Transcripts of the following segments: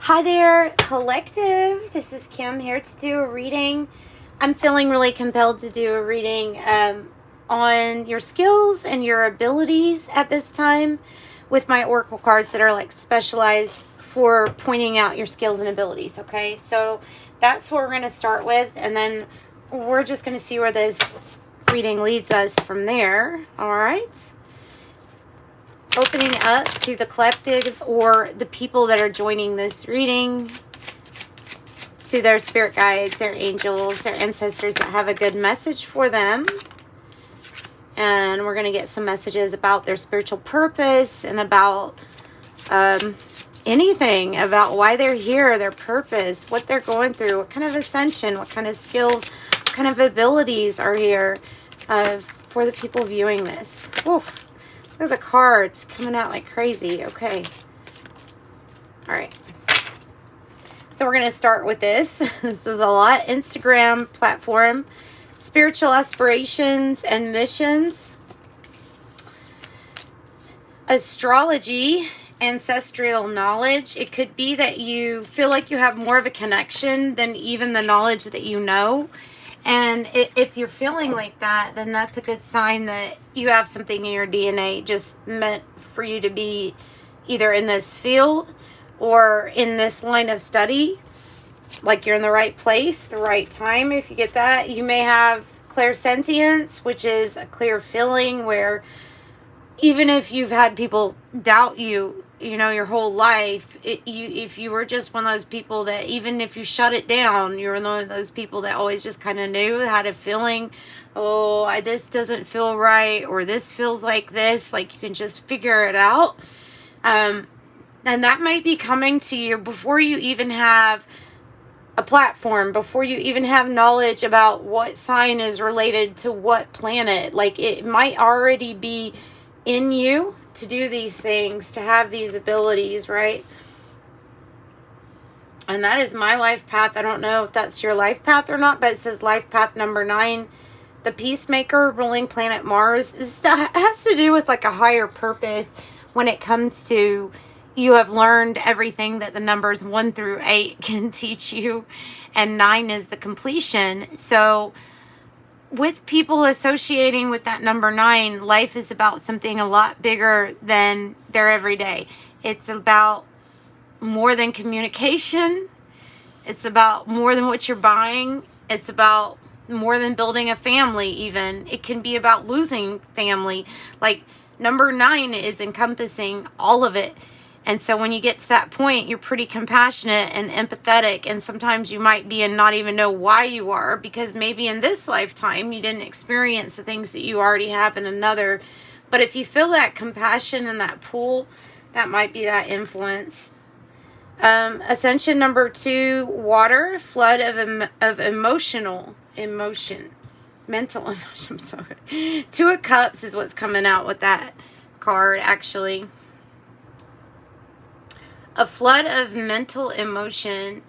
Hi there, collective. This is Kim here to do a reading. I'm feeling really compelled to do a reading on your skills and your abilities at this time with my oracle cards that are like specialized for pointing out your skills and abilities. Okay, so that's what we're going to start with, and then we're just going to see where this reading leads us from there. All right. Opening up to the collective or the people that are joining this reading, to their spirit guides, their angels, their ancestors that have a good message for them. And we're going to get some messages about their spiritual purpose and about anything, about why they're here, their purpose, what they're going through, what kind of ascension, what kind of skills, what kind of abilities are here for the people viewing this. Whoa. Look at the cards coming out like crazy. Okay. All right. So we're going to start with this. This is a lot. Instagram platform, spiritual aspirations and missions, astrology, ancestral knowledge. It could be that you feel like you have more of a connection than even the knowledge that you know. And if you're feeling like that, then that's a good sign that you have something in your DNA just meant for you to be either in this field or in this line of study. Like you're in the right place, the right time. If you get that, you may have clairsentience, which is a clear feeling where even if you've had people doubt you, you know, your whole life, if you were just one of those people that even if you shut it down, you're one of those people that always just kind of knew, had a feeling, oh, this doesn't feel right, or this feels like this, like you can just figure it out. And that might be coming to you before you even have a platform, before you even have knowledge about what sign is related to what planet. Like it might already be in you to do these things, to have these abilities, right? And that is my life path. I don't know if that's your life path or not, but it says life path number 9, the peacemaker, ruling planet Mars. This has to do with like a higher purpose when it comes to you have learned everything that the numbers 1 through 8 can teach you, and 9 is the completion. So with people associating with that number 9, life is about something a lot bigger than their everyday. It's about more than communication. It's about more than what you're buying. It's about more than building a family even. It can be about losing family. Like number 9 is encompassing all of it. And so when you get to that point, you're pretty compassionate and empathetic. And sometimes you might be and not even know why you are, because maybe in this lifetime, you didn't experience the things that you already have in another. But if you feel that compassion and that pull, that might be that influence. Ascension number 2, water, flood of mental emotion. I'm sorry. 2 of Cups is what's coming out with that card, actually. A flood of mental emotion.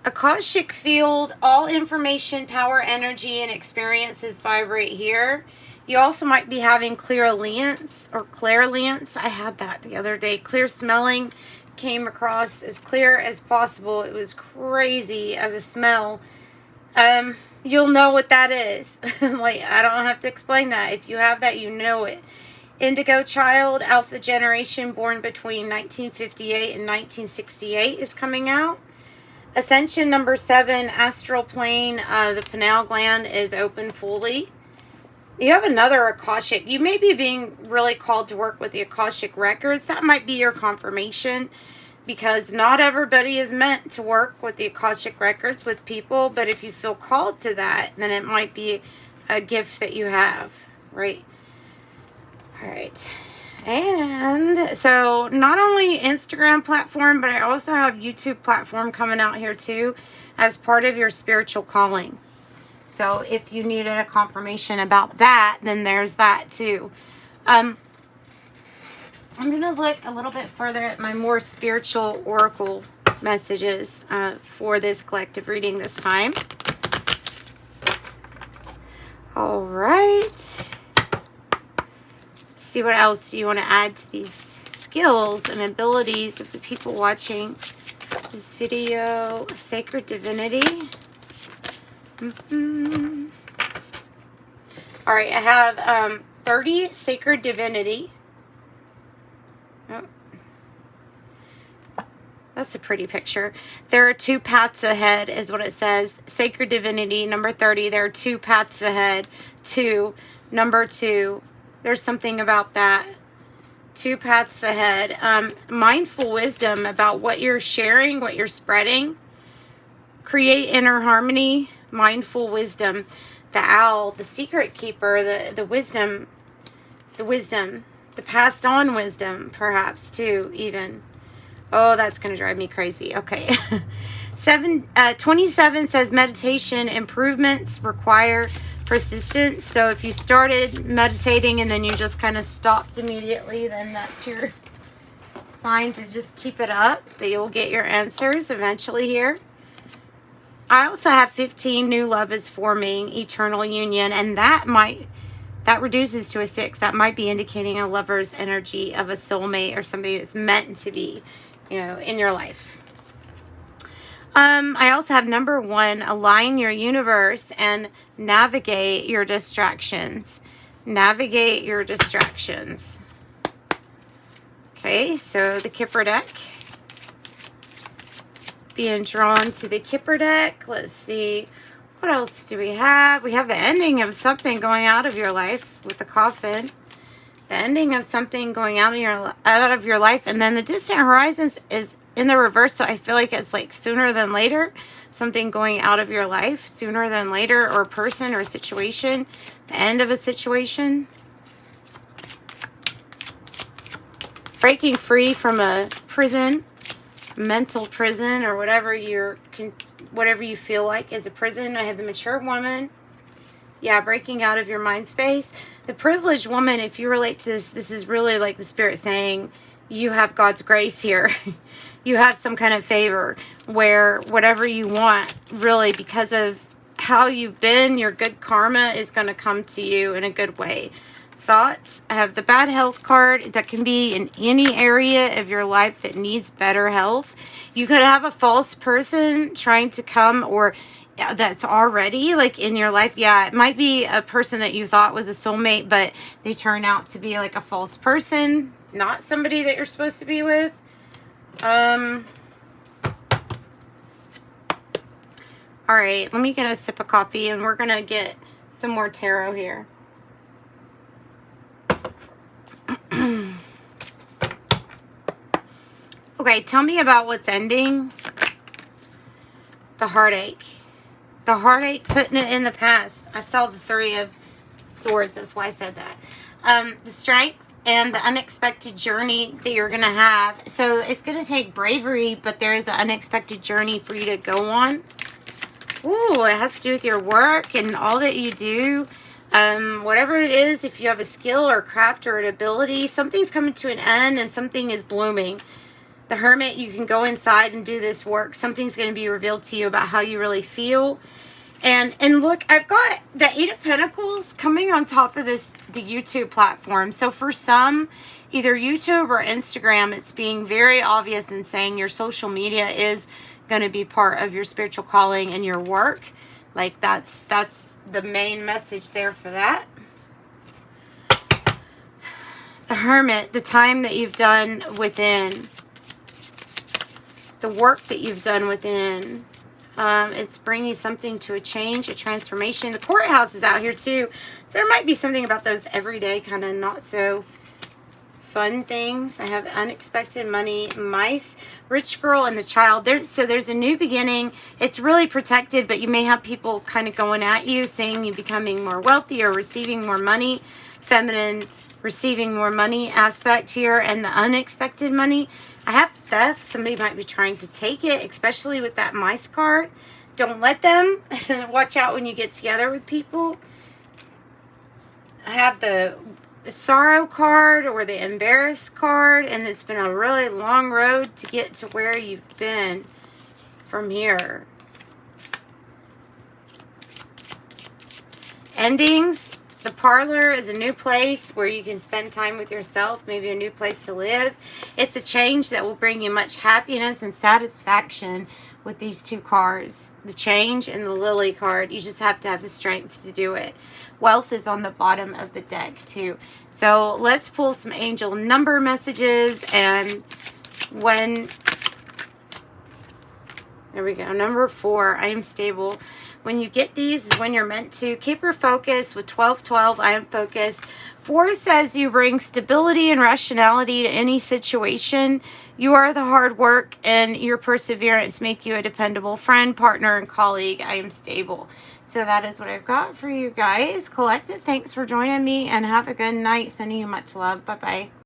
Akashic field, all information, power, energy, and experiences vibrate here. You also might be having clairaudience or clairaudience. I had that the other day. Clear smelling, came across as clear as possible. It was crazy as a smell. You'll know what that is. Like, I don't have to explain that. If you have that, you know it. Indigo child, alpha generation, born between 1958 and 1968 is coming out. Ascension number 7, astral plane, the pineal gland is open fully. You have another Akashic. You may be being really called to work with the Akashic records. That might be your confirmation, because not everybody is meant to work with the Akashic records with people. But if you feel called to that, then it might be a gift that you have, right? All right. And so not only Instagram platform, but I also have YouTube platform coming out here too as part of your spiritual calling. So if you needed a confirmation about that, then there's that too. I'm going to look a little bit further at my more spiritual oracle messages for this collective reading this time. All right. See what else you want to add to these skills and abilities of the people watching this video. Sacred divinity. All right, I have 30 sacred divinity. Oh, that's a pretty picture. There are 2 paths ahead is what it says. Sacred divinity, number 30. There are 2 paths ahead. 2, number 2. There's something about that. 2 paths ahead. Mindful wisdom about what you're sharing, what you're spreading. Create inner harmony. Mindful wisdom. The owl, the secret keeper, the wisdom, the passed on wisdom, perhaps too, even. Oh, that's going to drive me crazy. Okay. 27 says meditation improvements require persistence. So if you started meditating and then you just kind of stopped immediately, then that's your sign to just keep it up, that you'll get your answers eventually here. I also have 15, new love is forming, eternal union, and that reduces to a 6. That might be indicating a lover's energy of a soulmate or somebody that's meant to be, in your life. I also have number 1, align your universe and navigate your distractions. Navigate your distractions. Okay, so the Kipper deck. Being drawn to the Kipper deck. Let's see. What else do we have? We have the ending of something going out of your life with the coffin. The ending of something going out of your life. And then the distant horizons is in the reverse. So I feel like it's like sooner than later. Something going out of your life sooner than later, or a person or a situation. The end of a situation. Breaking free from a prison. Mental prison, or whatever you feel like is a prison. I have the mature woman. Yeah, breaking out of your mind space. The privileged woman, if you relate to this is really like the Spirit saying you have God's grace here. You have some kind of favor where whatever you want, really, because of how you've been, your good karma is going to come to you in a good way. Thoughts. I have the bad health card. That can be in any area of your life that needs better health. You could have a false person trying to come, or that's already like in your life. Yeah, it might be a person that you thought was a soulmate, but they turn out to be like a false person, not somebody that you're supposed to be with. All right, let me get a sip of coffee and we're gonna get some more tarot here. Okay, tell me about what's ending. The heartache. The heartache, putting it in the past. I saw the 3 of Swords. That's why I said that. The strength and the unexpected journey that you're going to have. So it's going to take bravery, but there is an unexpected journey for you to go on. Ooh, it has to do with your work and all that you do. Whatever it is, if you have a skill or craft or an ability, something's coming to an end and something is blooming. The Hermit, you can go inside and do this work. Something's going to be revealed to you about how you really feel. And look, I've got the 8 of Pentacles coming on top of the YouTube platform. So for some, either YouTube or Instagram, it's being very obvious and saying your social media is going to be part of your spiritual calling and your work. Like that's the main message there for that. The Hermit, the time that you've done within. The work that you've done within. It's bringing something to a change, a transformation. The courthouse is out here too. So there might be something about those everyday kind of not so fun things. I have unexpected money, mice, rich girl, and the child. So there's a new beginning. It's really protected, but you may have people kind of going at you, saying you're becoming more wealthy or receiving more money. Feminine, receiving more money aspect here, and the unexpected money. I have theft. Somebody might be trying to take it, especially with that mice card. Don't let them. Watch out when you get together with people. I have the sorrow card or the embarrassed card, and it's been a really long road to get to where you've been from here. Endings. The parlor is a new place where you can spend time with yourself, maybe a new place to live. It's a change that will bring you much happiness and satisfaction with these two cards. The change and the lily card. You just have to have the strength to do it. Wealth is on the bottom of the deck too. So let's pull some angel number messages, and when... There we go. Number 4, I am stable. When you get these is when you're meant to. Keep your focus with 1212. I am focused. 4 says you bring stability and rationality to any situation. You are the hard work, and your perseverance make you a dependable friend, partner, and colleague. I am stable. So that is what I've got for you guys. Collective, thanks for joining me, and have a good night. Sending you much love. Bye-bye.